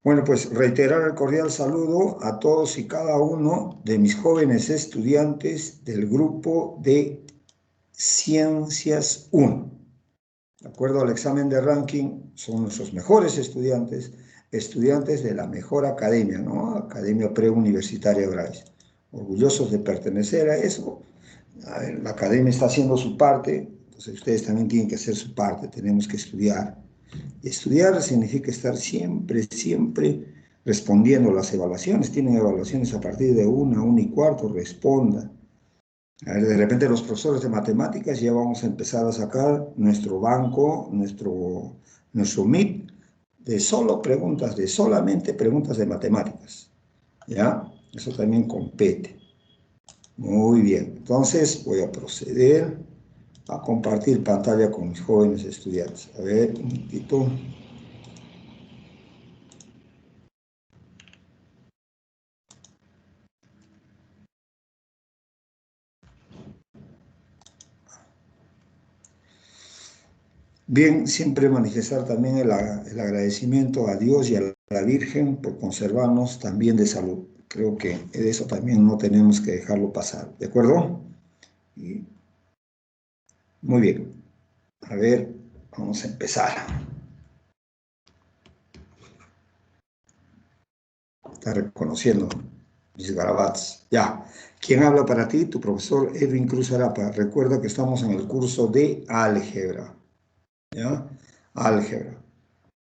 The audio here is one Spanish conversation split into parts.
Bueno, pues reiterar el cordial saludo a todos y cada uno de mis jóvenes estudiantes del grupo de Ciencias 1. De acuerdo al examen de ranking, son nuestros mejores estudiantes, estudiantes de la mejor academia, ¿no? Academia Preuniversitaria Bryce. Orgullosos de pertenecer a eso. A ver, la academia está haciendo su parte, entonces ustedes también tienen que hacer su parte, tenemos que estudiar. Y estudiar significa estar siempre respondiendo las evaluaciones. Tienen evaluaciones a partir de 1, 1 y cuarto, responda. A ver, de repente los profesores de matemáticas ya vamos a empezar a sacar nuestro banco, nuestro MIP, de solo preguntas, de solamente preguntas de matemáticas. ¿Ya? Eso también compete. Muy bien. Entonces voy a proceder a compartir pantalla con mis jóvenes estudiantes. A ver, un momentito. Bien, siempre manifestar también el agradecimiento a Dios y a la Virgen por conservarnos también de salud. Creo que de eso también no tenemos que dejarlo pasar, ¿de acuerdo? Y muy bien. A ver, vamos a empezar. Está reconociendo mis garabats. Ya. ¿Quién habla para ti? Tu profesor Edwin Cruz Arapa. Recuerda que estamos en el curso de álgebra. ¿Ya? Álgebra.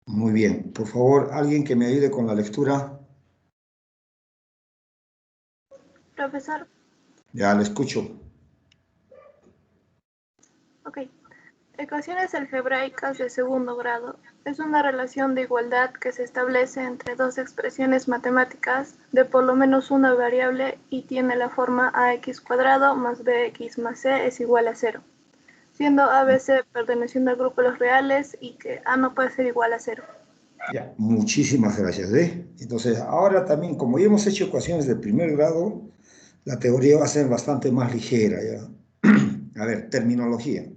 Muy bien. Por favor, alguien que me ayude con la lectura. Profesor. Ya, le escucho. Ok. Ecuaciones algebraicas de segundo grado. Es una relación de igualdad que se establece entre dos expresiones matemáticas de por lo menos una variable y tiene la forma ax cuadrado más bx más c es igual a 0, siendo a, b, c perteneciendo al grupo de los reales y que a no puede ser igual a 0. Ya, muchísimas gracias. Entonces, ahora también, como ya hemos hecho ecuaciones de primer grado, la teoría va a ser bastante más ligera, ¿ya? A ver, terminología.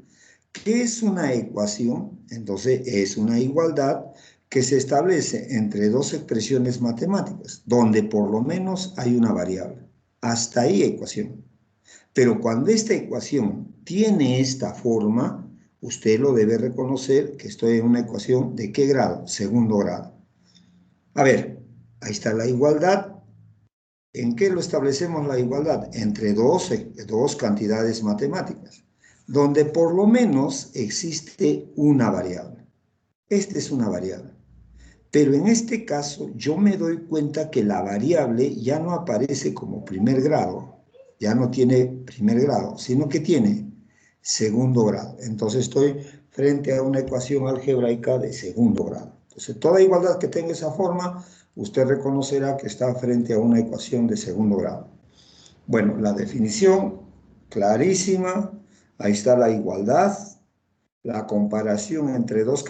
¿Qué es una ecuación? Entonces, es una igualdad que se establece entre dos expresiones matemáticas, donde por lo menos hay una variable. Hasta ahí ecuación. Pero cuando esta ecuación tiene esta forma, usted lo debe reconocer que estoy en una ecuación ¿de qué grado? Segundo grado. A ver, ahí está la igualdad. ¿En qué lo establecemos la igualdad? Entre dos cantidades matemáticas, donde por lo menos existe una variable. Esta es una variable. Pero en este caso yo me doy cuenta que la variable ya no aparece como primer grado, ya no tiene primer grado, sino que tiene segundo grado. Entonces estoy frente a una ecuación algebraica de segundo grado. Entonces toda igualdad que tenga esa forma, usted reconocerá que está frente a una ecuación de segundo grado. Bueno, la definición clarísima, ahí está la igualdad, la comparación entre dos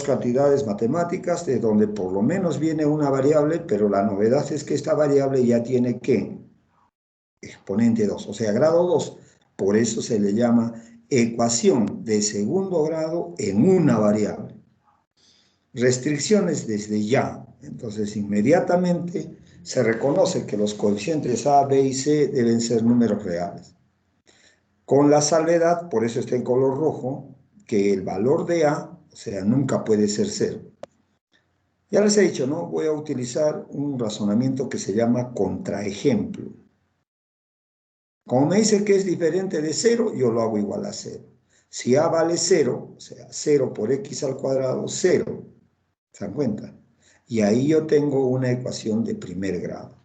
cantidades matemáticas de donde por lo menos viene una variable, pero la novedad es que esta variable ya tiene ¿qué? Exponente 2, o sea, grado 2. Por eso se le llama ecuación de segundo grado en una variable. Restricciones desde ya. Entonces, inmediatamente se reconoce que los coeficientes A, B y C deben ser números reales. Con la salvedad, por eso está en color rojo, que el valor de A, o sea, nunca puede ser 0. Ya les he dicho, ¿no? Voy a utilizar un razonamiento que se llama contraejemplo. Como me dice que es diferente de 0, yo lo hago igual a 0. Si A vale 0, o sea, 0 por x al cuadrado, 0. ¿Se dan cuenta? Y ahí yo tengo una ecuación de primer grado.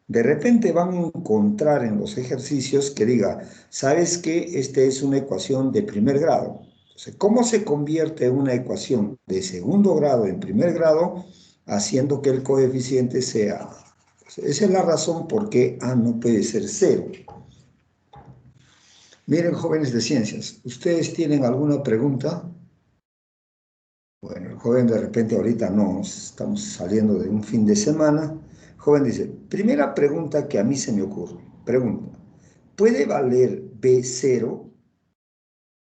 De repente van a encontrar en los ejercicios que diga, ¿sabes qué? Esta es una ecuación de primer grado. Entonces, ¿cómo se convierte una ecuación de segundo grado en primer grado? Haciendo que el coeficiente sea... Esa es la razón por qué A no puede ser 0. Miren, jóvenes de ciencias, ¿ustedes tienen alguna pregunta? Bueno, el joven de repente ahorita no, estamos saliendo de un fin de semana. El joven dice, primera pregunta que a mí se me ocurre. Pregunta, ¿puede valer B 0?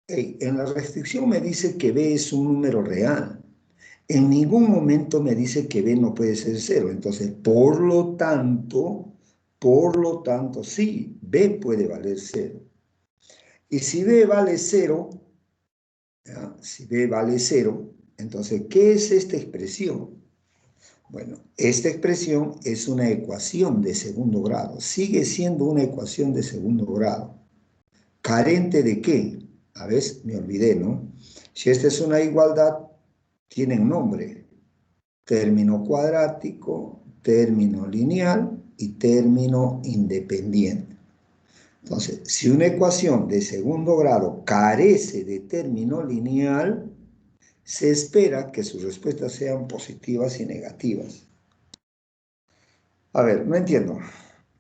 En la restricción me dice que B es un número real. En ningún momento me dice que B no puede ser cero. Entonces, por lo tanto, sí, B puede valer cero. Y si B vale cero, ¿ya? Si B vale cero, entonces, ¿qué es esta expresión? Bueno, esta expresión es una ecuación de segundo grado. Sigue siendo una ecuación de segundo grado. ¿Carente de qué? A ver, me olvidé, ¿no? Si esta es una igualdad, tienen nombre. Término cuadrático, término lineal y término independiente. Entonces, si una ecuación de segundo grado carece de término lineal, se espera que sus respuestas sean positivas y negativas. A ver, no entiendo.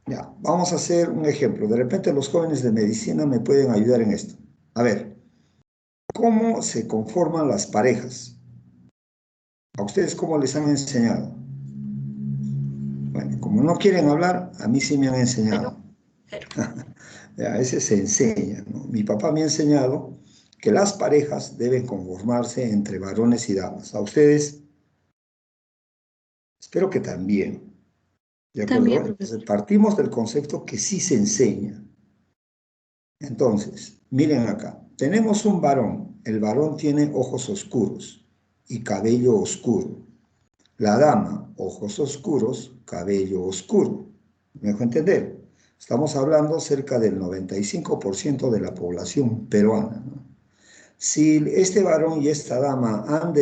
Ya, vamos a hacer un ejemplo. De repente los jóvenes de medicina me pueden ayudar en esto. A ver, ¿cómo se conforman las parejas? ¿A ustedes cómo les han enseñado? Bueno, como no quieren hablar, a mí sí me han enseñado. A veces se enseña, ¿no? Mi papá me ha enseñado que las parejas deben conformarse entre varones y damas. A ustedes, espero que también. ¿De acuerdo? También, Entonces, profesor. partimos del concepto que sí se enseña. Entonces, miren acá. Tenemos un varón. El varón tiene ojos oscuros y cabello oscuro. La dama, ojos oscuros, cabello oscuro. ¿Me dejo entender? Estamos hablando cerca del 95% de la población peruana, ¿no? Si este varón y esta dama han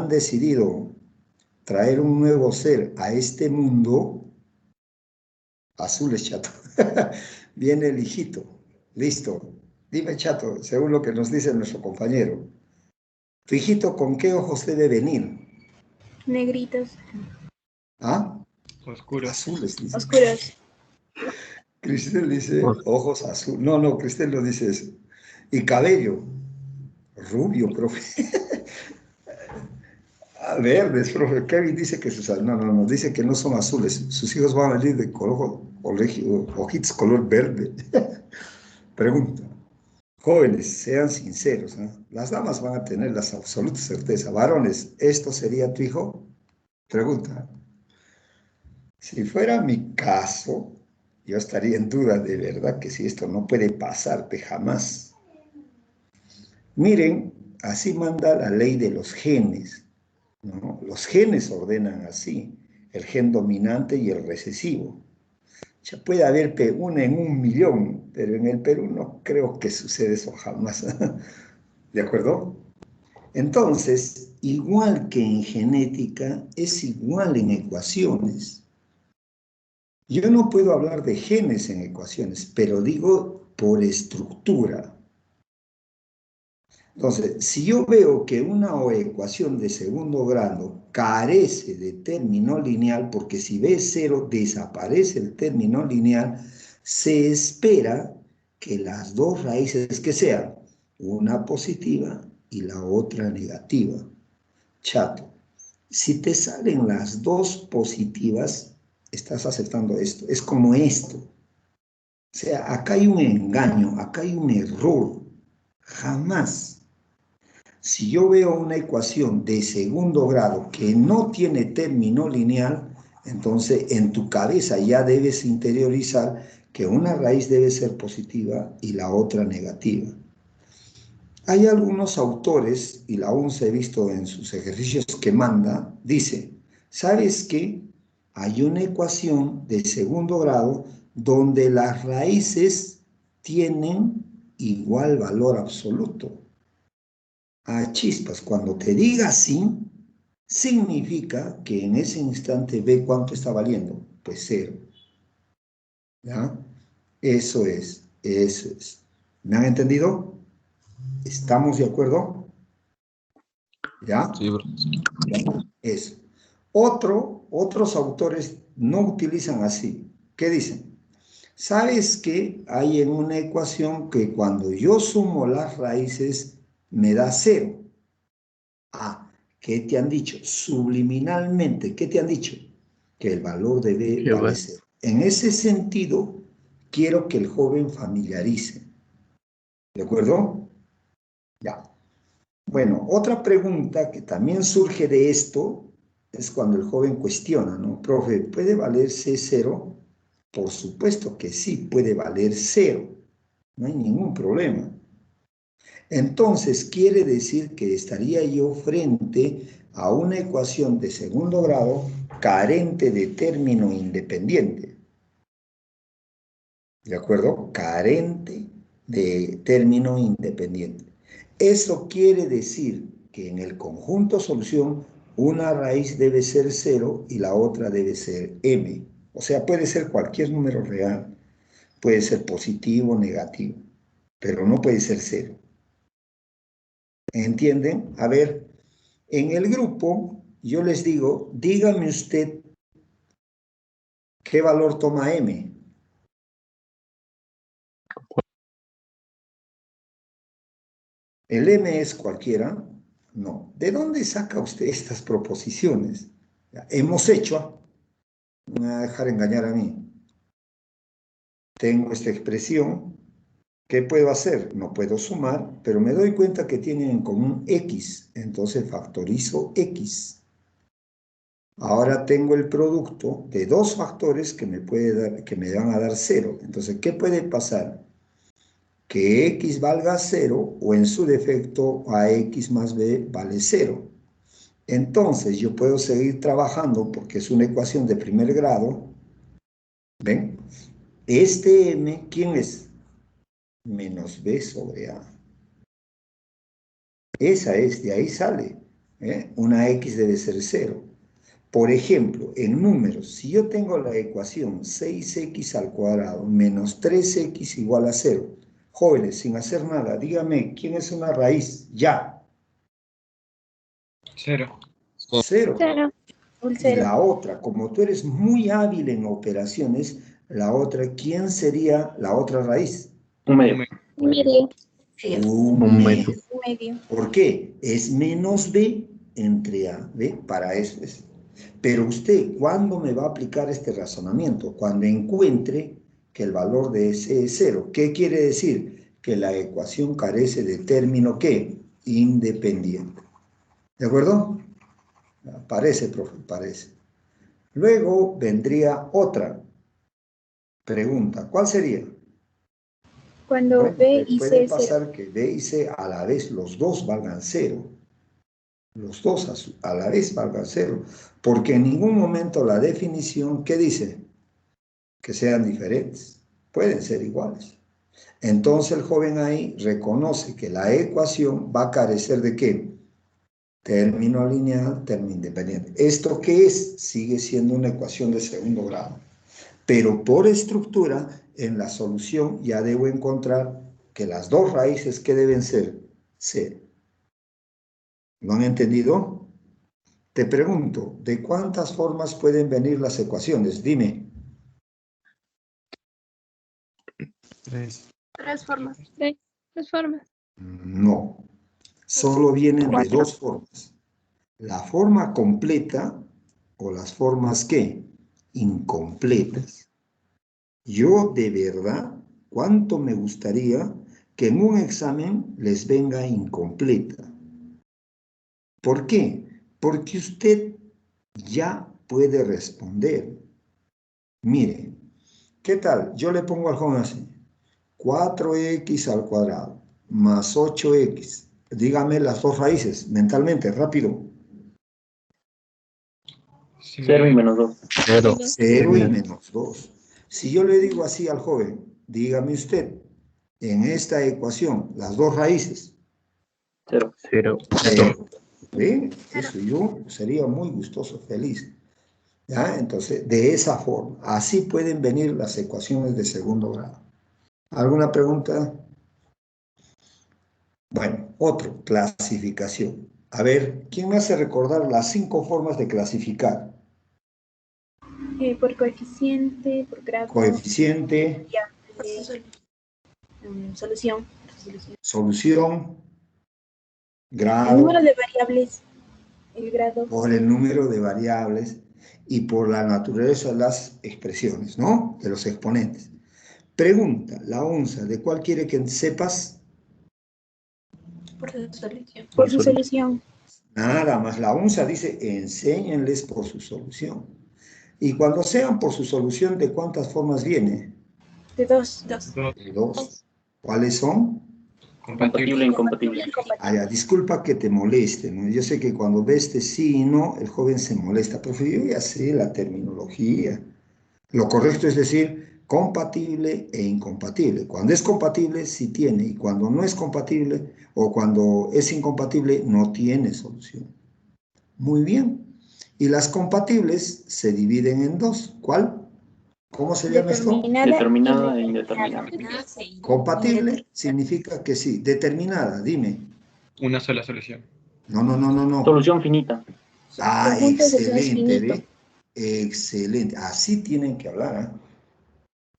decidido traer un nuevo ser a este mundo, azules, chato, viene el hijito, listo. Dime, chato, según lo que nos dice nuestro compañero, ¿tu hijito con qué ojos debe venir? Negritos. ¿Ah? Oscuros. Azules, dice. Oscuros. Cristel dice Os- ojos azules. No, no, Cristel no dice eso. Y cabello, rubio, profe. Verdes, profe. Kevin dice que sus... No, no, no, dice que no son azules. Sus hijos van a venir de color, ojitos color verde. Pregunta. Jóvenes, sean sinceros, ¿eh? Las damas van a tener la absoluta certeza. Varones, ¿esto sería tu hijo? Pregunta. Si fuera mi caso, yo estaría en duda de verdad que si esto no puede pasar, jamás. Miren, así manda la ley de los genes, ¿no? Los genes ordenan así, el gen dominante y el recesivo. Ya puede haber una en 1.000.000, pero en el Perú no creo que suceda eso jamás. ¿De acuerdo? Entonces, igual que en genética, es igual en ecuaciones. Yo no puedo hablar de genes en ecuaciones, pero digo por estructura. Entonces, si yo veo que una ecuación de segundo grado carece de término lineal, porque si B es cero desaparece el término lineal, se espera que las dos raíces que sean, una positiva y la otra negativa. Chato, si te salen las dos positivas, estás aceptando esto. Es como esto. O sea, acá hay un engaño, acá hay un error. Jamás. Si yo veo una ecuación de segundo grado que no tiene término lineal, entonces en tu cabeza ya debes interiorizar que una raíz debe ser positiva y la otra negativa. Hay algunos autores, y la UNSA he visto en sus ejercicios que manda, dice, ¿sabes qué? Hay una ecuación de segundo grado donde las raíces tienen igual valor absoluto. A chispas, cuando te diga así, significa que en ese instante ve cuánto está valiendo. Pues cero. ¿Ya? Eso es, eso es. ¿Me han entendido? ¿Estamos de acuerdo? ¿Ya? Sí, profesor. Eso. Otros autores no utilizan así. ¿Qué dicen? ¿Sabes que hay en una ecuación que cuando yo sumo las raíces me da cero? Ah, ¿qué te han dicho? Subliminalmente, ¿qué te han dicho? Que el valor de B Qué vale bueno. cero. En ese sentido, quiero que el joven familiarice. ¿De acuerdo? Ya. Bueno, otra pregunta que también surge de esto es cuando el joven cuestiona, ¿no? Profe, ¿puede valer C0? Por supuesto que sí, puede valer 0. No hay ningún problema. Entonces, quiere decir que estaría yo frente a una ecuación de segundo grado carente de término independiente. ¿De acuerdo? Carente de término independiente. Eso quiere decir que en el conjunto solución una raíz debe ser 0 y la otra debe ser m. O sea, puede ser cualquier número real. Puede ser positivo o negativo, pero no puede ser 0. ¿Entienden? A ver, en el grupo yo les digo, dígame usted qué valor toma m. ¿El m es cualquiera? No. ¿De dónde saca usted estas proposiciones? Hemos hecho, no me va a dejar engañar a mí. Tengo esta expresión, ¿qué puedo hacer? No puedo sumar, pero me doy cuenta que tienen en común x, entonces factorizo x. Ahora tengo el producto de dos factores que me van a dar 0. Entonces, ¿qué puede pasar? Que x valga 0 o en su defecto ax más b vale 0. Entonces, yo puedo seguir trabajando porque es una ecuación de primer grado. ¿Ven? Este m, ¿quién es? Menos b sobre a. Esa es, de ahí sale. Una x debe ser 0. Por ejemplo, en números, si yo tengo la ecuación 6x al cuadrado menos 3x igual a 0, jóvenes, sin hacer nada, dígame, ¿quién es una raíz? Ya. 0. 0. Cero. Y la otra, como tú eres muy hábil en operaciones, la otra, ¿quién sería la otra raíz? Un medio. Medio. Un medio. Medio. ¿Por qué? Es menos b entre a, ¿ve? Para eso es. Pero usted, ¿cuándo me va a aplicar este razonamiento? Cuando encuentre que el valor de S es 0. ¿Qué quiere decir? Que la ecuación carece de término, ¿qué? Independiente. ¿De acuerdo? Parece, profe, parece. Luego vendría otra pregunta. ¿Cuál sería? Cuando Bueno, B y puede C pasar que B y C a la vez los dos valgan 0. Los dos a la vez valgan 0. Porque en ningún momento la definición, ¿qué dice? Que sean diferentes. Pueden ser iguales. Entonces el joven ahí reconoce que la ecuación va a carecer de ¿qué? Término lineal, término independiente. ¿Esto qué es? Sigue siendo una ecuación de segundo grado. Pero por estructura, en la solución ya debo encontrar que las dos raíces, ¿qué deben ser? 0. ¿Lo han entendido? Te pregunto, ¿de cuántas formas pueden venir las ecuaciones? Dime. 3. Tres formas. Tres formas. No, solo vienen de dos formas. La forma completa o las formas ¿qué? Incompletas. Yo de verdad, ¿cuánto me gustaría que en un examen les venga incompleta? ¿Por qué? Porque usted ya puede responder. Mire, ¿qué tal? Yo le pongo al joven así, 4x al cuadrado más 8x. Dígame las dos raíces, mentalmente, rápido. 0 y menos 2. 0. 0 y menos 2. Si yo le digo así al joven, dígame usted, en esta ecuación, las dos raíces. 0. 0. ¿Ven? Eso yo sería muy gustoso, feliz. ¿Ya? Entonces, de esa forma, así pueden venir las ecuaciones de segundo grado. ¿Alguna pregunta? Bueno, otro, clasificación. A ver, ¿quién me hace recordar las 5 formas de clasificar? Por coeficiente, por grado. Coeficiente, Solución. solución, El grado, número de variables. El grado. por el número de variables y por la naturaleza de las expresiones, ¿no? De los exponentes. Pregunta, la onza, ¿de cuál quiere que sepas? Por su solución. Por su solución. Nada más, la UNSA dice, enséñenles por su solución. Y cuando sean por su solución, ¿de cuántas formas viene? De dos. De dos. ¿Cuáles son? Compatible e incompatible. Ah, ya, disculpa que te moleste, ¿no? Yo sé que cuando ves este sí y no, el joven se molesta, profe, yo ya sé la terminología. Lo correcto es decir compatible e incompatible. Cuando es compatible, sí tiene, y cuando no es compatible o cuando es incompatible, no tiene solución. Muy bien. Y las compatibles se dividen en dos. ¿Cuál? ¿Cómo se llama esto? Determinada e indeterminada. Compatible significa que sí. Determinada, dime. Una sola solución. No. Solución finita. Ah, Conjunto de soluciones excelente, finito. ¿ve? Excelente. Así tienen que hablar, ¿ah?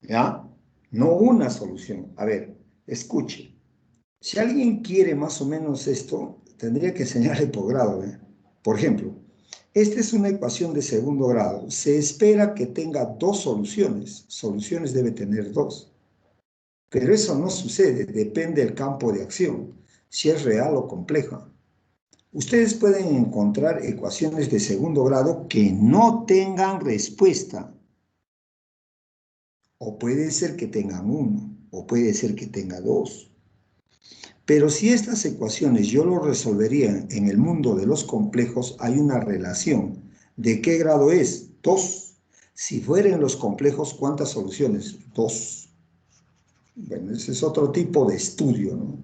¿Ya? No una solución. A ver, escuche. Si alguien quiere más o menos esto, tendría que enseñarle por grado, ¿eh? Por ejemplo, esta es una ecuación de segundo grado. Se espera que tenga dos soluciones. Soluciones debe tener dos. Pero eso no sucede, depende del campo de acción, si es real o compleja. Ustedes pueden encontrar ecuaciones de segundo grado que no tengan respuesta. O puede ser que tengan uno, o puede ser que tenga dos. Pero si estas ecuaciones yo lo resolvería en el mundo de los complejos, hay una relación. ¿De qué grado es? 2. Si fueran los complejos, ¿cuántas soluciones? 2. Bueno, ese es otro tipo de estudio, ¿no?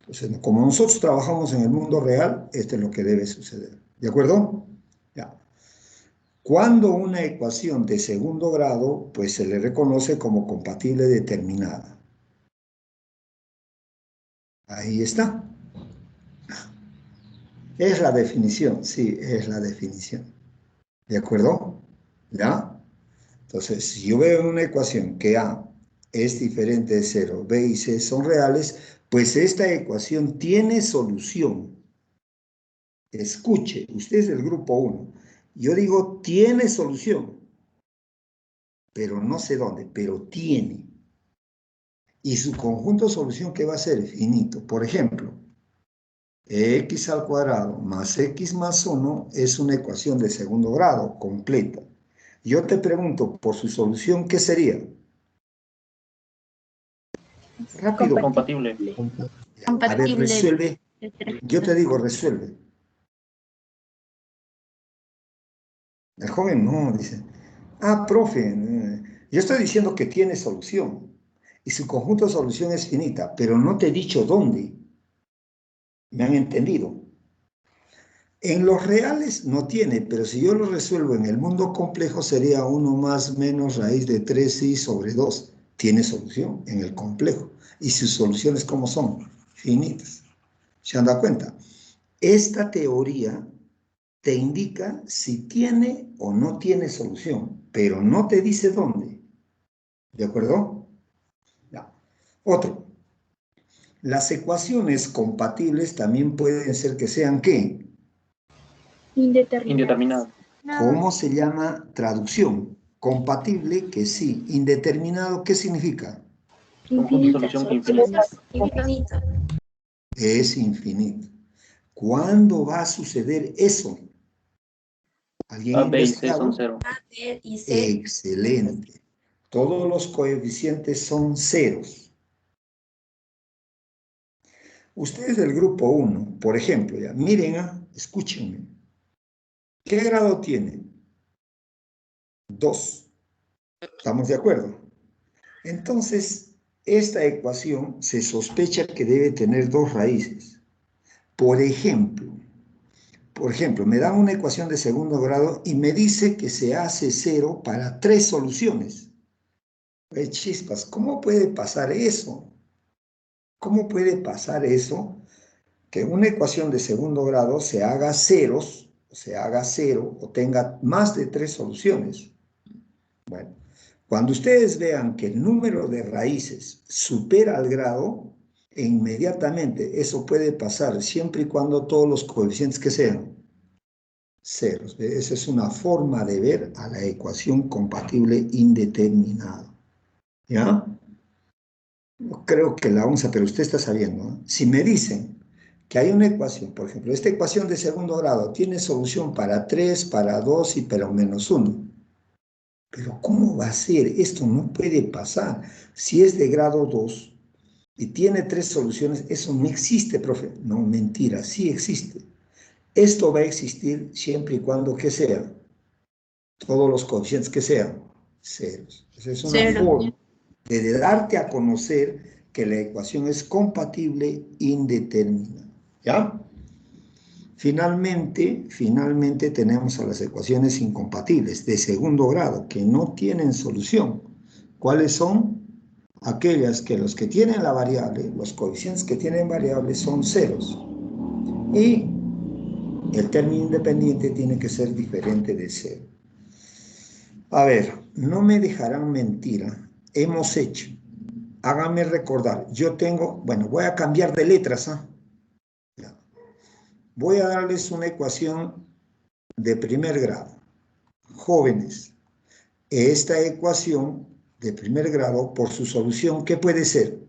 Entonces, como nosotros trabajamos en el mundo real, esto es lo que debe suceder. ¿De acuerdo? Ya. Cuando una ecuación de segundo grado, pues se le reconoce como compatible determinada. Ahí está. Es la definición, sí, es la definición. ¿De acuerdo? ¿Ya? Entonces, si yo veo una ecuación que A es diferente de 0, B y C son reales, pues esta ecuación tiene solución. Escuche, usted es del grupo 1. Yo digo, tiene solución, pero no sé dónde, pero tiene. Y su conjunto de solución, ¿qué va a ser? Finito. Por ejemplo, x al cuadrado más x más 1 es una ecuación de segundo grado, completa. Yo te pregunto, por su solución, ¿qué sería? Rápido. Compatible. A ver, resuelve. Yo te digo, resuelve. El joven no, dice. Ah, profe, yo estoy diciendo que tiene solución. Y su conjunto de solución es finita, pero no te he dicho dónde. ¿Me han entendido? En los reales no tiene, pero si yo lo resuelvo en el mundo complejo sería 1 más menos raíz de 3i sobre 2. Tiene solución en el complejo. ¿Y sus soluciones cómo son? Finitas. ¿Se han dado cuenta? Esta teoría te indica si tiene o no tiene solución, pero no te dice dónde. ¿De acuerdo? Ya. Otro. Las ecuaciones compatibles también pueden ser que sean ¿qué? Indeterminada. ¿Cómo se llama traducción? Compatible, que sí. Indeterminado, ¿qué significa? Conjunto de solución infinita. Es infinito. ¿Cuándo va a suceder eso? ¿Alguien A, ha B y C son investigado? 0. Excelente. Todos los coeficientes son ceros. Ustedes del grupo 1, por ejemplo, ya, miren, escúchenme. ¿Qué grado tiene? 2. ¿Estamos de acuerdo? Entonces, esta ecuación se sospecha que debe tener dos raíces. Por ejemplo, me dan una ecuación de segundo grado y me dice que se hace 0 para 3 soluciones. Chispas, ¿cómo puede pasar eso? ¿Cómo puede pasar eso? Que una ecuación de segundo grado se haga ceros, o se haga 0, o tenga más de 3 soluciones. Bueno, cuando ustedes vean que el número de raíces supera al grado, inmediatamente eso puede pasar siempre y cuando todos los coeficientes que sean ceros. Esa es una forma de ver a la ecuación compatible indeterminada. ¿Ya? No creo que la onza, pero usted está sabiendo, ¿no? Si me dicen que hay una ecuación, por ejemplo, esta ecuación de segundo grado tiene solución para 3, para 2 y para -1. Pero ¿cómo va a ser? Esto no puede pasar. Si es de grado 2 y tiene 3 soluciones, eso no existe, profe. No, mentira, sí existe. Esto va a existir siempre y cuando, ¿qué sea? Todos los coeficientes que sean ceros. Esa es una forma de darte a conocer que la ecuación es compatible indeterminada. ¿Ya? Finalmente tenemos a las ecuaciones incompatibles de segundo grado que no tienen solución. ¿Cuáles son? Aquellas que los que tienen la variable, los coeficientes que tienen variables son ceros. Y el término independiente tiene que ser diferente de cero. A ver, no me dejarán mentir. Hemos hecho. Háganme recordar. Yo tengo, bueno, voy a cambiar de letras. Voy a darles una ecuación de primer grado. Jóvenes, esta ecuación de primer grado, por su solución, ¿qué puede ser?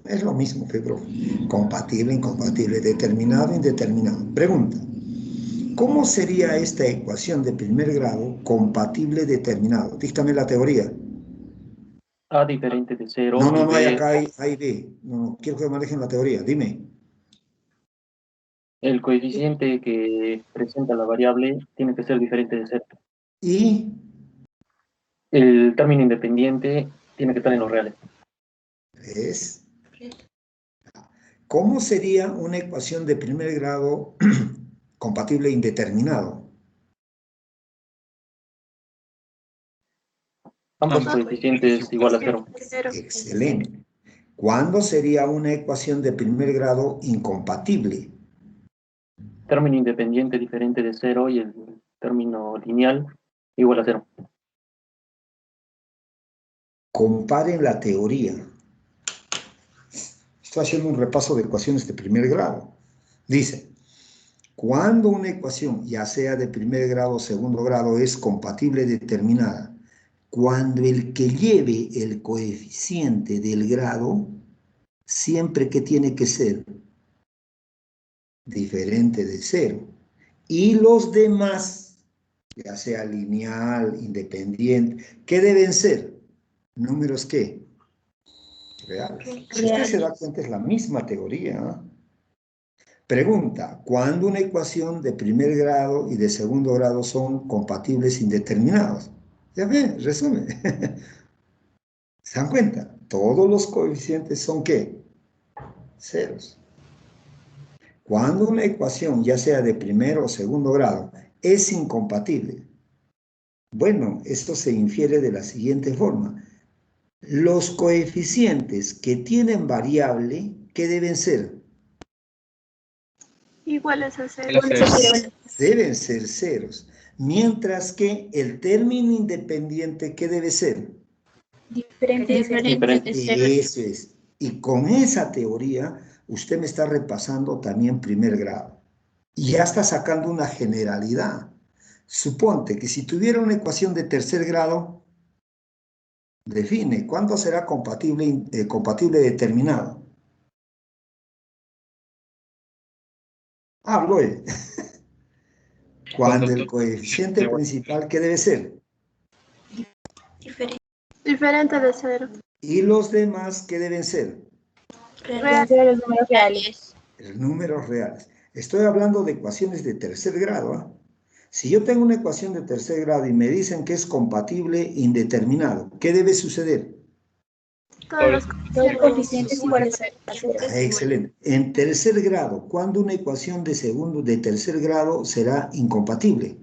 Es lo mismo, Pedro. Compatible, incompatible, determinado, indeterminado. Pregunta. ¿Cómo sería esta ecuación de primer grado compatible determinado? Díctame la teoría. A diferente de 0 No, y hay B, acá, hay B. No, quiero que manejen la teoría. Dime. el coeficiente que presenta la variable tiene que ser diferente de 0. Y El término independiente tiene que estar en los reales. es. ¿Cómo sería una ecuación de primer grado compatible indeterminado? Ambos coeficientes igual a 0. Excelente. ¿Cuándo sería una ecuación de primer grado incompatible? Término independiente diferente de 0 y el término lineal igual a 0. Comparen la teoría. Estoy haciendo un repaso de ecuaciones de primer grado. Dice, cuando una ecuación, ya sea de primer grado o segundo grado, es compatible determinada, cuando el que lleve el coeficiente del grado, siempre que tiene que ser diferente de 0. Y los demás, ya sea lineal, independiente, ¿qué deben ser? ¿Números qué? Reales. Si usted se da cuenta, es la misma teoría, ¿eh? Pregunta, ¿cuándo una ecuación de primer grado y de segundo grado son compatibles indeterminados? Ya ven, resumen. ¿Se dan cuenta? Todos los coeficientes son ¿qué? Ceros. Cuando una ecuación, ya sea de primer o segundo grado, es incompatible, bueno, esto se infiere de la siguiente forma. Los coeficientes que tienen variable, ¿qué deben ser? Iguales a 0. Deben ser ceros. Mientras que el término independiente, ¿qué debe ser? Diferente de 0. Eso es. Y con esa teoría, usted me está repasando también primer grado. Y ya está sacando una generalidad. Suponte que si tuviera una ecuación de tercer grado, define cuándo será compatible determinado. Hablo. Cuando el coeficiente principal, ¿qué debe ser? Diferente de 0. Y los demás, ¿qué deben ser? Los números reales. Números reales. Estoy hablando de ecuaciones de tercer grado, ¿eh? Si yo tengo una ecuación de tercer grado y me dicen que es compatible indeterminado, ¿qué debe suceder? Todos los coeficientes iguales a 0. Excelente. En tercer grado, ¿cuándo una ecuación de tercer grado será incompatible?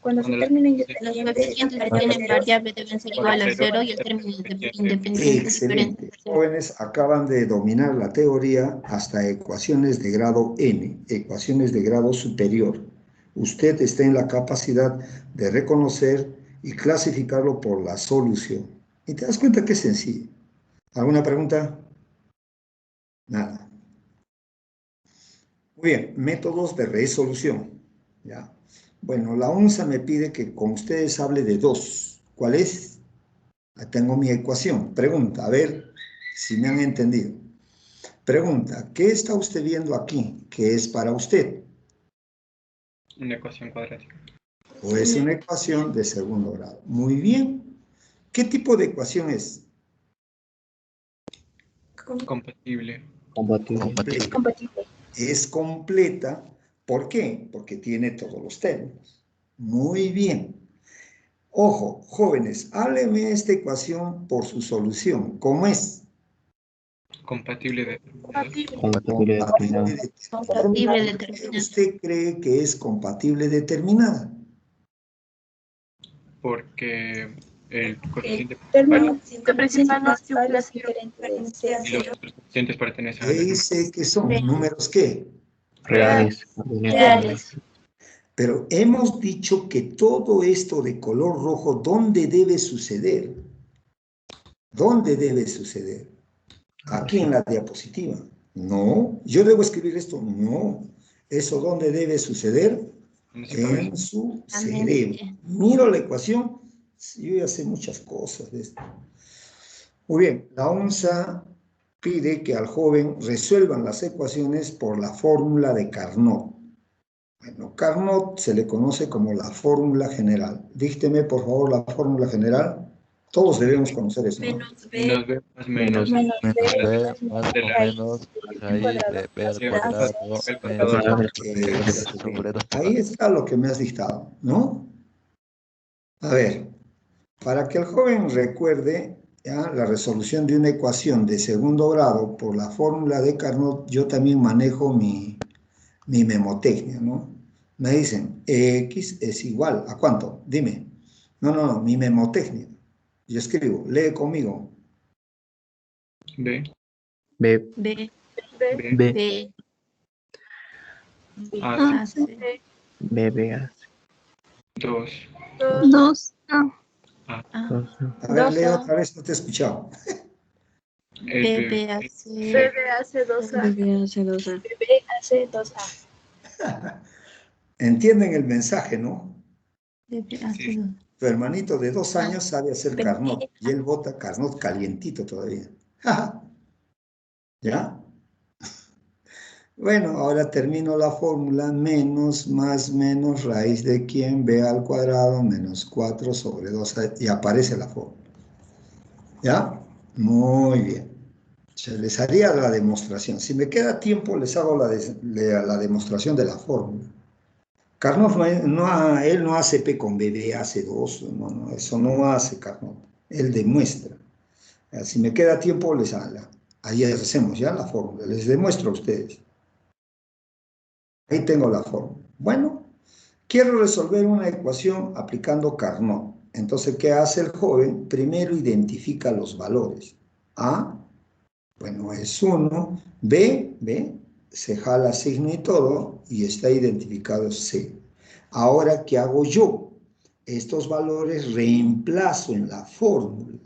Cuando su término independiente, los coeficientes que tienen variable deben ser igual a 0 y el término independiente Excelente. diferente. Jóvenes acaban de dominar la teoría hasta ecuaciones de grado n, ecuaciones de grado superior. Usted está en la capacidad de reconocer y clasificarlo por la solución. Y te das cuenta que es sencillo. ¿Alguna pregunta? Nada. Muy bien, métodos de resolución. ¿Ya? Bueno, la ONSA me pide que con ustedes hable de dos. ¿Cuál es? Tengo mi ecuación. Pregunta, a ver si me han entendido. Pregunta, ¿qué está usted viendo aquí? ¿Qué es para usted? Una ecuación cuadrática. ¿O es una ecuación de segundo grado? Muy bien. ¿Qué tipo de ecuación es? Compatible. Completa. Es completa. ¿Por qué? Porque tiene todos los términos. Muy bien. Ojo, jóvenes, háblenme de esta ecuación por su solución. ¿Cómo es? Compatible de Compatible. Compatible determinada. ¿Por qué usted cree que es compatible determinada? porque el coeficiente Principal no es y los otros coeficientes pertenecen al Dice que son números ¿qué? Reales. reales. Pero hemos dicho que todo esto de color rojo, ¿dónde debe suceder? ¿Dónde debe suceder? Aquí en la diapositiva. No, yo debo escribir esto. No. ¿Eso dónde debe suceder? en su cabeza. En su cerebro. Miro la ecuación. Yo ya sé muchas cosas de esto. Muy bien, la ONSA pide que al joven resuelvan las ecuaciones por la fórmula de Carnot. Bueno, Carnot se le conoce como la fórmula general. Dícteme, por favor, la fórmula general. Todos debemos conocer eso, ¿no? Menos b más menos Menos a b la más de o la menos raíz de b al c cuadrado al cuadrado menos x sobre 2. Ahí está lo que me has dictado, ¿no? A ver, para que el joven recuerde ya, la resolución de una ecuación de segundo grado por la fórmula de Carnot, yo también manejo mi memotecnia, ¿no? Me dicen, X es igual, ¿a cuánto? Dime. No, mi memotecnia. Yo escribo, lee conmigo. b B. B. b B. a B. B. 2 2. a A ver, lee otra vez, no te he escuchado. b BB hace 2A. BB hace 2A. Entienden el mensaje, ¿no? BB hace sí. 2A. Tu hermanito de 2 años sabe hacer Carnot y él bota Carnot calientito todavía. ¿Ya? Bueno, ahora termino la fórmula, menos más menos raíz de quién, b al cuadrado menos 4 sobre 2 y aparece la fórmula. ¿Ya? Muy bien. Se les haría la demostración. Si me queda tiempo, les hago la demostración de la fórmula. Carnot, él no hace P con B hace 2, no, eso no hace Carnot. Él demuestra. Si me queda tiempo, ahí hacemos ya la fórmula. Les demuestro a ustedes. Ahí tengo la fórmula. Bueno, quiero resolver una ecuación aplicando Carnot. Entonces, ¿qué hace el joven? Primero identifica los valores. A, bueno, es 1. B, se jala signo y todo, y está identificado C. Ahora, ¿qué hago yo? Estos valores reemplazo en la fórmula.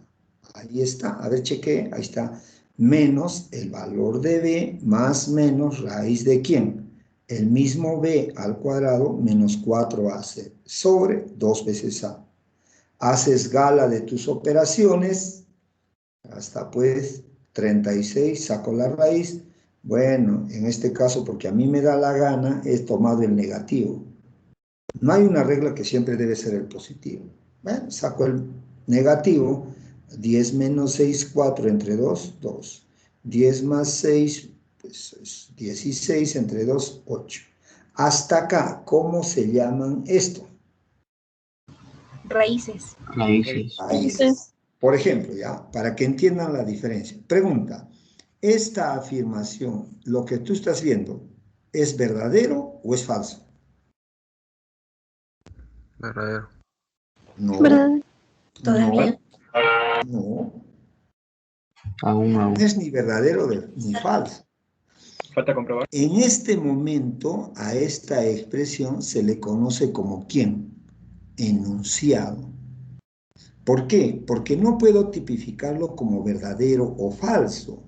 Ahí está, a ver, cheque, ahí está. Menos el valor de B más menos raíz de ¿quién? El mismo B al cuadrado menos 4AC sobre 2 veces A. Haces gala de tus operaciones, hasta pues 36, saco la raíz. Bueno, en este caso, porque a mí me da la gana, he tomado el negativo. No hay una regla que siempre debe ser el positivo. Bueno, saco el negativo, 10 menos 6, 4 entre 2, 2. 10 más 6, pues es 16 entre 2, 8. Hasta acá, ¿cómo se llaman esto? Raíces. Raíces. Por ejemplo, ya, para que entiendan la diferencia. Pregunta, ¿esta afirmación, lo que tú estás viendo, es verdadero o es falso? Verdadero. No. ¿Verdad? Todavía. No. No es ni verdadero ni falso. Falta comprobar. En este momento, a esta expresión se le conoce como ¿quién? Enunciado. ¿Por qué? Porque no puedo tipificarlo como verdadero o falso.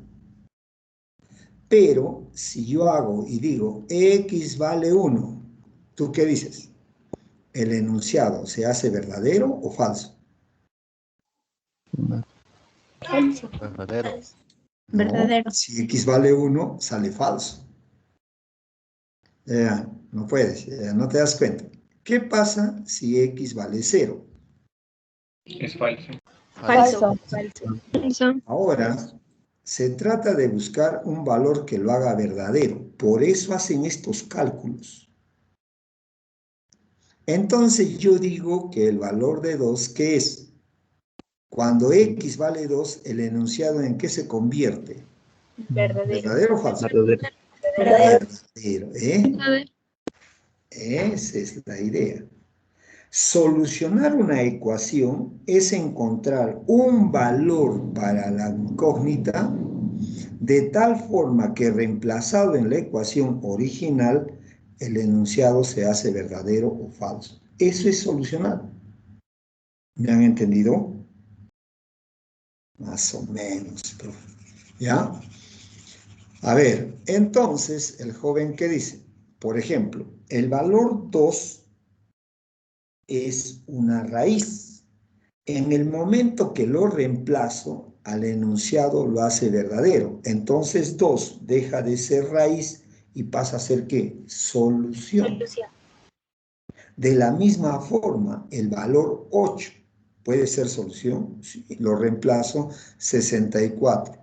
Pero si yo hago y digo X vale 1, ¿tú qué dices? ¿El enunciado se hace verdadero o falso? Verdadero. No, Verdadero. si x vale 1, sale falso. No puedes, no te das cuenta. ¿Qué pasa si x vale 0? Es falso. Falso. Falso. Ahora, se trata de buscar un valor que lo haga verdadero. Por eso hacen estos cálculos. Entonces yo digo que el valor de 2, ¿qué es? Cuando x vale 2, el enunciado ¿en qué se convierte? Verdadero. ¿Verdadero o falso? Verdadero. Verdadero, ¿eh? Verdadero. Esa es la idea. Solucionar una ecuación es encontrar un valor para la incógnita de tal forma que reemplazado en la ecuación original, el enunciado se hace verdadero o falso. Eso es solucionar. ¿Me han entendido? Más o menos, profe. ¿Ya? A ver, entonces, el joven, ¿qué dice? Por ejemplo, el valor 2 es una raíz. En el momento que lo reemplazo, al enunciado lo hace verdadero. Entonces 2 deja de ser raíz y pasa a ser ¿qué? Solución. De la misma forma, el valor 8 puede ser solución. Sí, lo reemplazo, 64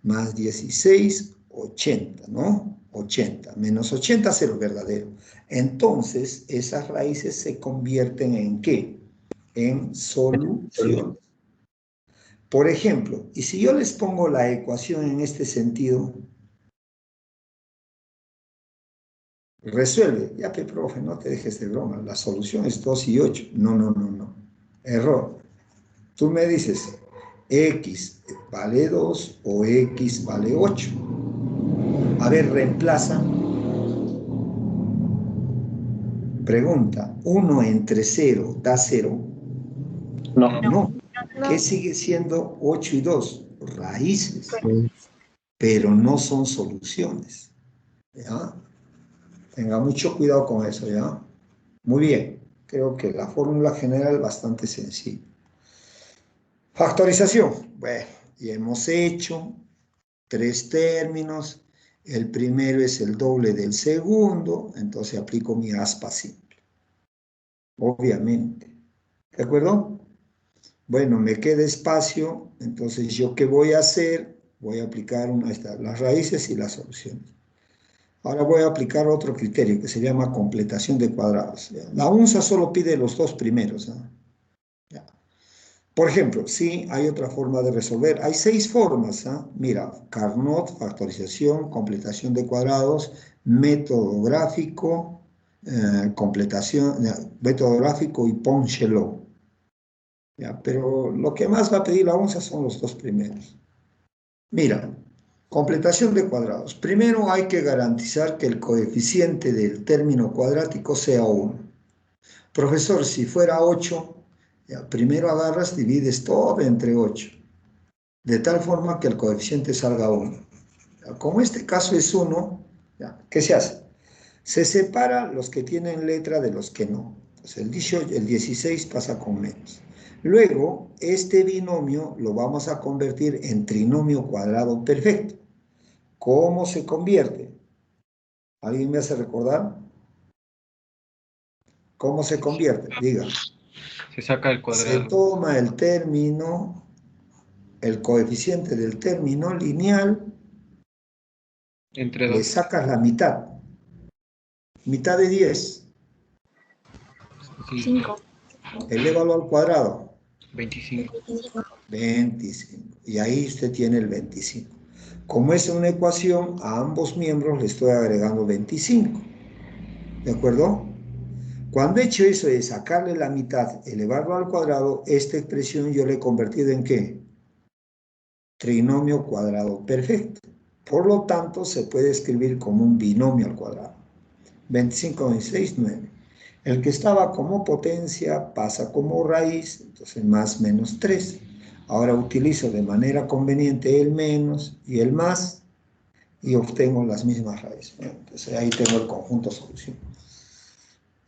más 16, 80, ¿no? 80, menos 80, 0 verdadero. Entonces, esas raíces se convierten ¿en qué? En solución. Por ejemplo, y si yo les pongo la ecuación en este sentido, resuelve. Ya que, profe, no te dejes de broma. La solución es 2 y 8. No, no, no, no. Error. Tú me dices, x vale 2 o x vale 8. A ver, reemplaza. Pregunta, 1 entre 0 da 0. No. No. No. ¿Qué sigue siendo 8 y 2? Raíces. Pero no son soluciones. ¿Ya? Tenga mucho cuidado con eso, ¿ya? Muy bien. Creo que la fórmula general es bastante sencilla. Factorización. Bueno, ya hemos hecho 3 términos. El primero es el doble del segundo, entonces aplico mi aspa simple. Obviamente. ¿De acuerdo? Bueno, me queda espacio, entonces ¿yo qué voy a hacer? Voy a aplicar las raíces y las soluciones. Ahora voy a aplicar otro criterio que se llama completación de cuadrados. La UNSA solo pide los 2 primeros. ¿Ya? Por ejemplo, sí, hay otra forma de resolver. Hay 6 formas. Mira, Carnot, factorización, completación de cuadrados, método gráfico, método gráfico y Ponchelot. Pero lo que más va a pedir la UNSA son los 2 primeros. Mira, completación de cuadrados. Primero hay que garantizar que el coeficiente del término cuadrático sea 1. Profesor, si fuera 8, primero agarras, divides todo entre 8, de tal forma que el coeficiente salga 1. Como este caso es 1, ¿qué se hace? Se separa los que tienen letra de los que no. Entonces el 16 pasa con menos. Luego, este binomio lo vamos a convertir en trinomio cuadrado perfecto. ¿Cómo se convierte? ¿Alguien me hace recordar? ¿Cómo se convierte? Diga. Se saca el Se cuadrado. toma el término, el coeficiente del término lineal, Entre le 2. sacas la mitad. Mitad de 10. 5. Elévalo al cuadrado. 25. 25. Y ahí usted tiene el 25. Como es una ecuación, a ambos miembros le estoy agregando 25. ¿De acuerdo? Cuando he hecho eso de sacarle la mitad, elevarlo al cuadrado, esta expresión yo le he convertido ¿en qué? Trinomio cuadrado perfecto. Por lo tanto, se puede escribir como un binomio al cuadrado. 25 menos 6, 9. El que estaba como potencia pasa como raíz, entonces más menos 3. Ahora utilizo de manera conveniente el menos y el más y obtengo las mismas raíces. Entonces ahí tengo el conjunto solución.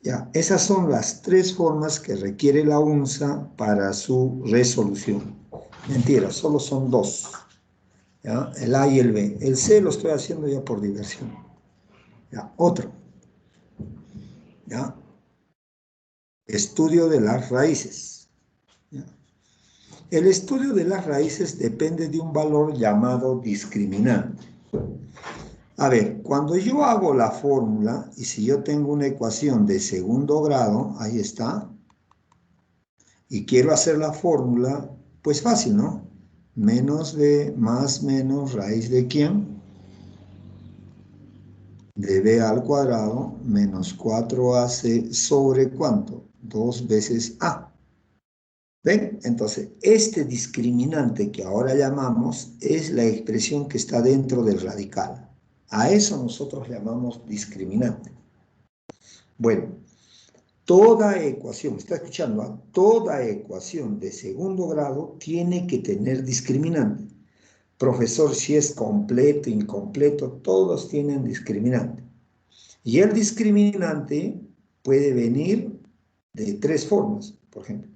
Ya, esas son las 3 formas que requiere la UNSA para su resolución. Mentira, solo son 2. ¿ya? El A y el B. El C lo estoy haciendo ya por diversión. ¿Ya? Otro. ¿Ya? Estudio de las raíces. ¿Ya? El estudio de las raíces depende de un valor llamado discriminante. A ver, cuando yo hago la fórmula, y si yo tengo una ecuación de segundo grado, ahí está, y quiero hacer la fórmula, pues fácil, ¿no? Menos de más menos raíz de ¿quién? De b al cuadrado menos 4ac sobre ¿cuánto? 2 veces a. ¿Ven? Entonces, este discriminante que ahora llamamos es la expresión que está dentro del radical. A eso nosotros llamamos discriminante. Bueno, toda ecuación, ¿está escuchando? Toda ecuación de segundo grado tiene que tener discriminante. Profesor, si es completo, incompleto, todos tienen discriminante. Y el discriminante puede venir de tres formas, por ejemplo.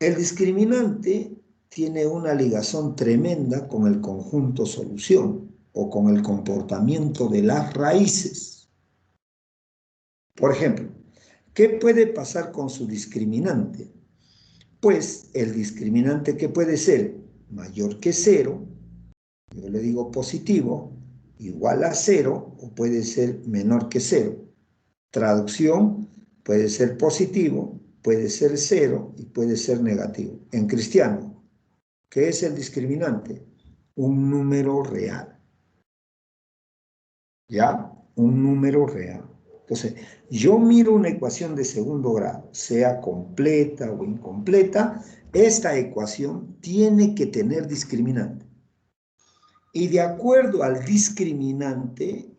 El discriminante tiene una ligazón tremenda con el conjunto solución o con el comportamiento de las raíces. Por ejemplo, ¿qué puede pasar con su discriminante? Pues el discriminante que puede ser mayor que 0, yo le digo positivo, igual a 0 o puede ser menor que 0. Traducción, puede ser positivo, puede ser 0 y puede ser negativo. En cristiano, ¿qué es el discriminante? Un número real. ¿Ya? Un número real. Entonces, yo miro una ecuación de segundo grado, sea completa o incompleta, esta ecuación tiene que tener discriminante. Y de acuerdo al discriminante,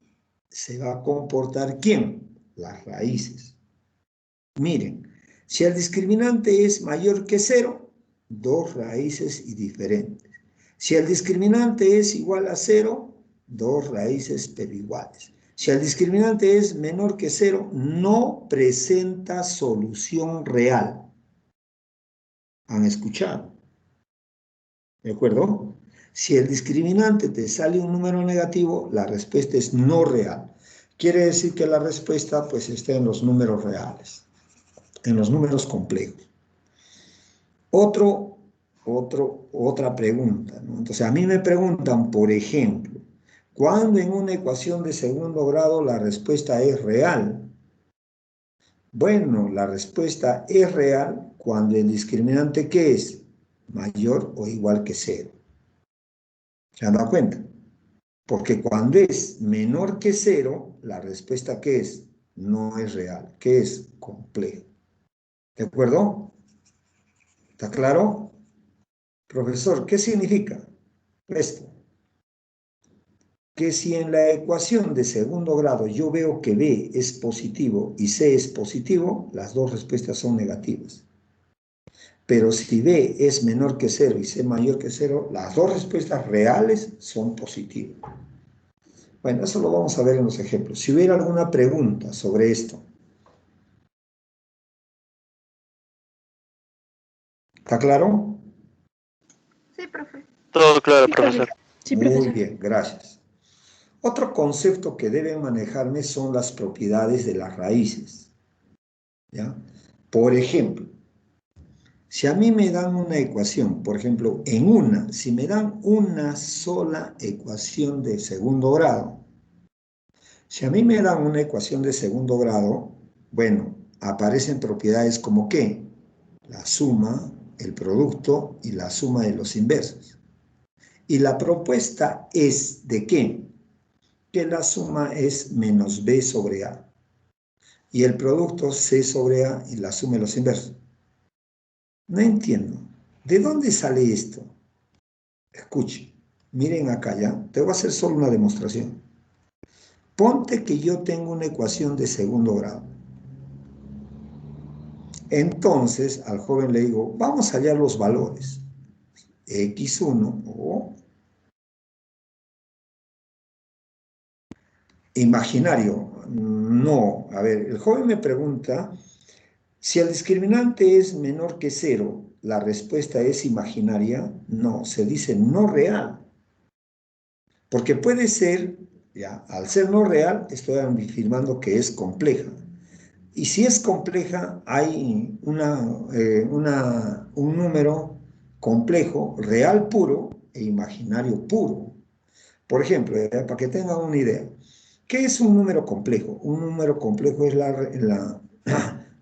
se va a comportar ¿quién? Las raíces. Miren, si el discriminante es mayor que 0, dos raíces y diferentes. Si el discriminante es igual a 0, dos raíces pero iguales. Si el discriminante es menor que 0, no presenta solución real. ¿Han escuchado? ¿De acuerdo? Si el discriminante te sale un número negativo, la respuesta es no real. Quiere decir que la respuesta pues está en los números reales, en los números complejos. Otra pregunta, ¿no? Entonces, a mí me preguntan, por ejemplo, ¿cuándo en una ecuación de segundo grado la respuesta es real? Bueno, la respuesta es real cuando el discriminante, ¿qué es? Mayor o igual que 0. ¿Se han dado cuenta? Porque cuando es menor que 0, la respuesta, ¿qué es? No es real, ¿qué es? Complejo. ¿De acuerdo? ¿Está claro? Profesor, ¿qué significa esto? Que si en la ecuación de segundo grado yo veo que B es positivo y C es positivo, las dos respuestas son negativas. Pero si B es menor que 0 y C mayor que 0, las dos respuestas reales son positivas. Bueno, eso lo vamos a ver en los ejemplos. Si hubiera alguna pregunta sobre esto. ¿Está claro? Sí, profe. Todo claro, profesor. Sí, Muy profesor. bien, gracias. Otro concepto que deben manejarme son las propiedades de las raíces. ¿Ya? Por ejemplo, si a mí me dan una ecuación, por ejemplo, si me dan una sola ecuación de segundo grado, si a mí me dan una ecuación de segundo grado, bueno, aparecen propiedades como ¿qué? La suma, el producto y la suma de los inversos. Y la propuesta es ¿de qué? Que la suma es menos b sobre a. Y el producto c sobre a y la suma de los inversos. No entiendo. ¿De dónde sale esto? Escuche, miren acá ya. Te voy a hacer solo una demostración. Ponte que yo tengo una ecuación de segundo grado. Entonces, al joven le digo, vamos a hallar los valores. X1 o imaginario. No. A ver, el joven me pregunta, si el discriminante es menor que 0, ¿la respuesta es imaginaria? No, se dice no real. Porque puede ser, ya, al ser no real, estoy afirmando que es compleja. Y si es compleja, hay un número complejo, real puro e imaginario puro. Por ejemplo, para que tengan una idea, ¿qué es un número complejo? Un número complejo es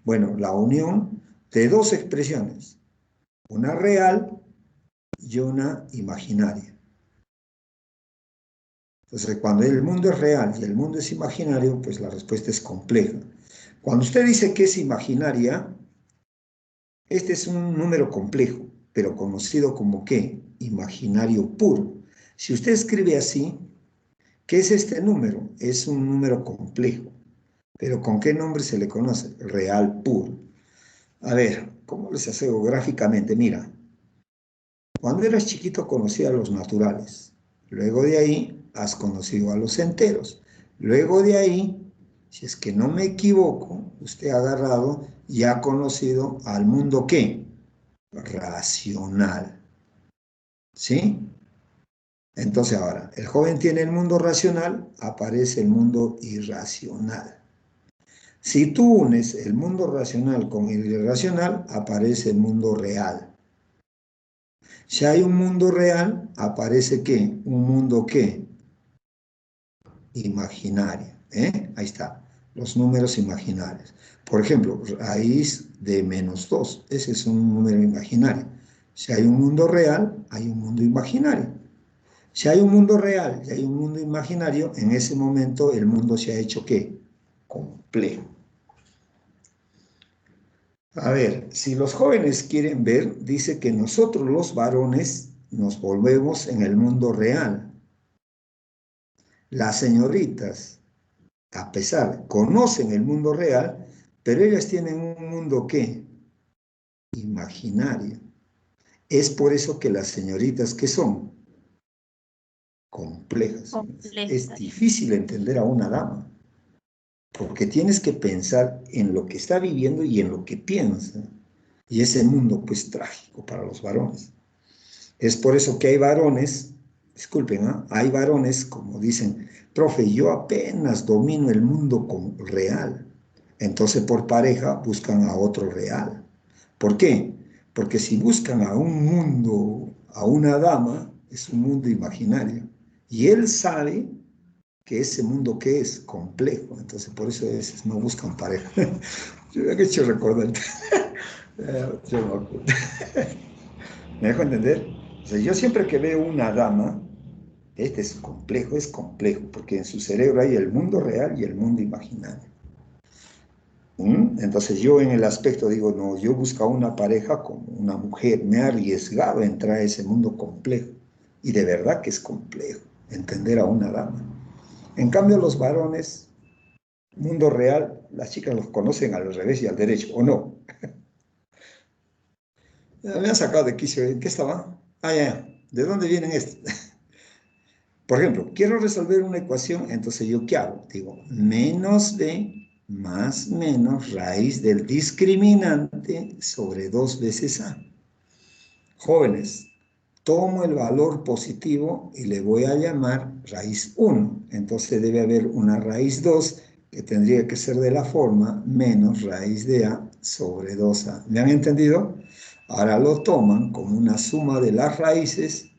bueno, la unión de dos expresiones, una real y una imaginaria. Entonces, cuando el mundo es real y el mundo es imaginario, pues la respuesta es compleja. Cuando usted dice que es imaginaria, este es un número complejo, pero conocido como ¿qué? Imaginario puro. Si usted escribe así, ¿qué es este número? Es un número complejo, pero ¿con qué nombre se le conoce? Real puro. A ver, ¿cómo les aseo gráficamente? Mira, cuando eras chiquito conocías a los naturales, luego de ahí has conocido a los enteros, luego de ahí, si es que no me equivoco, usted ha agarrado y ha conocido al mundo ¿qué? Racional. ¿Sí? Entonces ahora, el joven tiene el mundo racional, aparece el mundo irracional. Si tú unes el mundo racional con el irracional, aparece el mundo real. Si hay un mundo real, aparece ¿qué? Un mundo ¿qué? Imaginario. Ahí está, los números imaginarios. Por ejemplo, raíz de -2, ese es un número imaginario. Si hay un mundo real, hay un mundo imaginario. Si hay un mundo real y hay un mundo imaginario, en ese momento el mundo se ha hecho ¿qué? Complejo. A ver, si los jóvenes quieren ver, dice que nosotros los varones nos volvemos en el mundo real. Las señoritas, a pesar, conocen el mundo real, pero ellas tienen un mundo ¿qué? Imaginario. Es por eso que las señoritas, ¿qué son? Complejas. Es difícil entender a una dama, porque tienes que pensar en lo que está viviendo y en lo que piensa. Y ese mundo, pues, trágico para los varones. Es por eso que hay varones, disculpen, ¿eh? Hay varones, como dicen, profe, yo apenas domino el mundo real. Entonces, por pareja, buscan a otro real. ¿Por qué? Porque si buscan a un mundo, a una dama, es un mundo imaginario. Y él sabe que ese mundo que es complejo. Entonces, por eso no buscan pareja. Yo me he hecho recordar. ¿Me dejo entender? O sea, yo siempre que veo una dama, este es complejo, porque en su cerebro hay el mundo real y el mundo imaginario. Entonces yo en el aspecto digo, no, yo busco una pareja como una mujer, me he arriesgado a entrar a ese mundo complejo. Y de verdad que es complejo entender a una dama. En cambio los varones, mundo real, las chicas los conocen al revés y al derecho, ¿o no? Me han sacado de quicio, ¿en qué estaba? Ah, ya, ¿de dónde vienen estos? Por ejemplo, quiero resolver una ecuación, entonces ¿yo qué hago? Digo, menos b más menos raíz del discriminante sobre 2 veces a. Jóvenes, tomo el valor positivo y le voy a llamar raíz 1. Entonces debe haber una raíz 2 que tendría que ser de la forma menos raíz de a sobre 2a. ¿Me han entendido? Ahora lo toman como una suma de las raíces,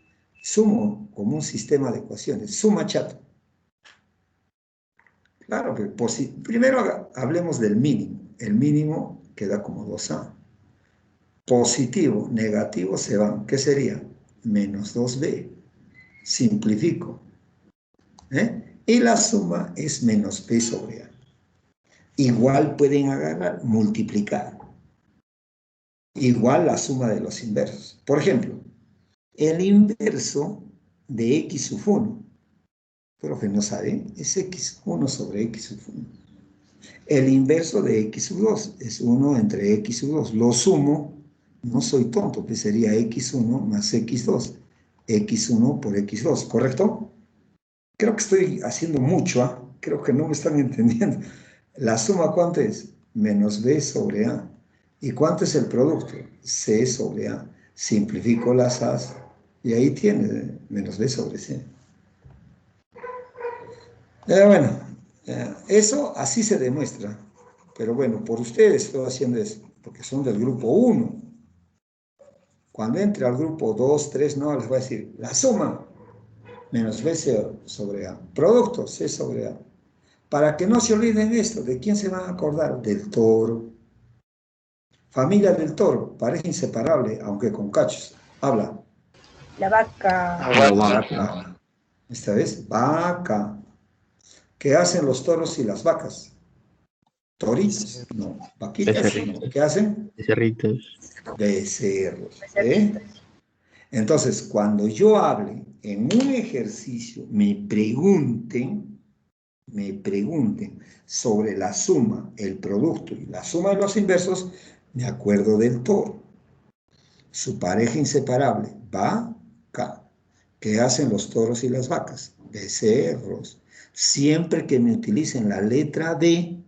sumo como un sistema de ecuaciones, suma chato. Claro que primero hablemos del mínimo. El mínimo queda como 2a. Positivo, negativo se van. ¿Qué sería? Menos 2b. Simplifico. Y la suma es menos b sobre a. Igual pueden agarrar, multiplicar. Igual la suma de los inversos. Por ejemplo, el inverso de x sub 1. Profe, ¿no sabe? Es x1 sobre x sub 1. El inverso de x sub 2 es 1 entre x sub 2. Lo sumo, no soy tonto, pues sería x1 más x2. x1 por x2, ¿correcto? Creo que estoy haciendo mucho, ¿ah? Creo que no me están entendiendo. La suma, ¿cuánto es? Menos b sobre a. ¿Y cuánto es el producto? C sobre a. Simplifico las a's y ahí tiene menos b sobre c. Bueno, eso así se demuestra. Pero bueno, por ustedes estoy haciendo eso, porque son del grupo 1. Cuando entre al grupo 2, 3, no, les voy a decir, la suma menos B sobre A. Producto C sobre A. Para que no se olviden esto, ¿de quién se van a acordar? Del toro. Familia del toro, pareja inseparable, aunque con cachos. Habla. La vaca. La vaca. Esta vez, vaca. ¿Qué hacen los toros y las vacas? Toritos, no. Vaquitas, no. ¿Qué hacen? Becerritos. Becerros. Entonces, cuando yo hable en un ejercicio, me pregunten sobre la suma, el producto y la suma de los inversos, me acuerdo del toro. Su pareja inseparable, vaca. ¿Qué hacen los toros y las vacas? Becerros. Siempre que me utilicen la letra D,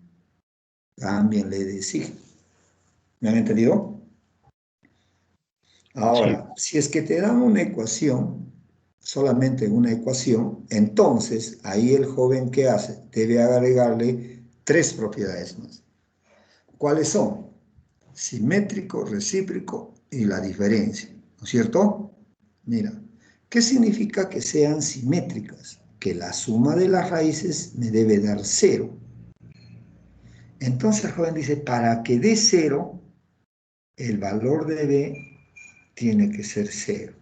también le decir. ¿Me han entendido? Ahora, sí. Si es que te dan una ecuación, solamente una ecuación, entonces ahí el joven que hace debe agregarle 3 propiedades más. ¿Cuáles son? Simétrico, recíproco y la diferencia, ¿no es cierto? Mira, ¿qué significa que sean simétricas? Que la suma de las raíces me debe dar 0. Entonces el joven dice, para que dé 0, el valor de B tiene que ser 0.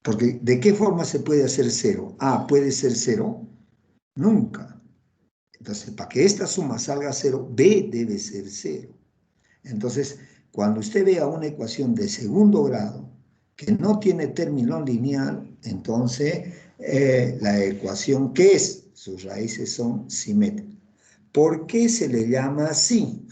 Porque ¿de qué forma se puede hacer 0? A puede ser 0, nunca. Entonces, para que esta suma salga 0, B debe ser 0. Entonces, cuando usted vea una ecuación de segundo grado que no tiene término lineal, entonces la ecuación, ¿qué es? Sus raíces son simétricas. ¿Por qué se le llama así?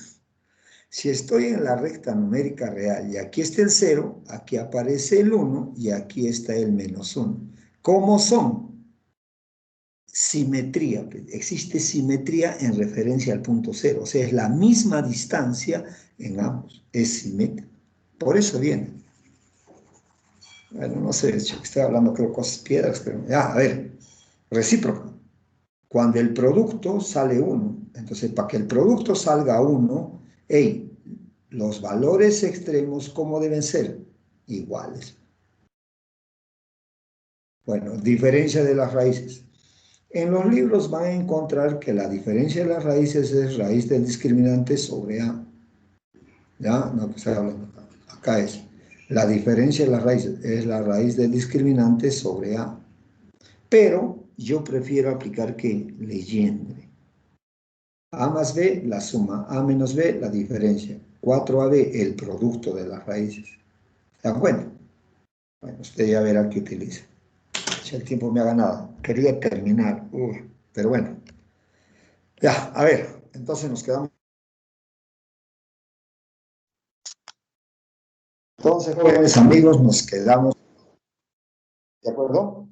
Si estoy en la recta numérica real y aquí está el 0, aquí aparece el 1 y aquí está el menos 1. ¿Cómo son? Simetría. Existe simetría en referencia al punto 0. O sea, es la misma distancia en ambos. Es simétrico. Por eso viene. Bueno, no sé, estoy hablando creo cosas piedras, pero ya, a ver. Recíproca. Cuando el producto sale 1, entonces para que el producto salga 1, los valores extremos, ¿cómo deben ser? Iguales. Bueno, diferencia de las raíces. En los libros van a encontrar que la diferencia de las raíces es raíz del discriminante sobre A. ¿Ya? No, que estoy hablando acá. Acá es. La diferencia de las raíces es la raíz del discriminante sobre A. Pero yo prefiero aplicar que legendre. A más B, la suma. A menos B, la diferencia. 4AB, el producto de las raíces. ¿Se dan cuenta? Bueno, usted ya verá qué utiliza. Ya el tiempo me ha ganado. Quería terminar. Pero bueno. Ya, a ver. Entonces nos quedamos. Entonces, jóvenes amigos, nos quedamos. ¿De acuerdo?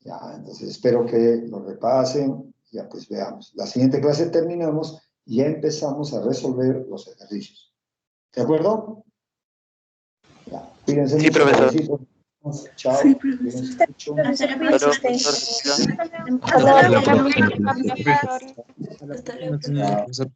Ya, entonces espero que lo repasen. Ya pues veamos. La siguiente clase terminamos y ya empezamos a resolver los ejercicios. ¿De acuerdo? Ya, cuídense mucho. profesor. Chao. Sí, profesor. Cuídense mucho. Hasta luego. Chao.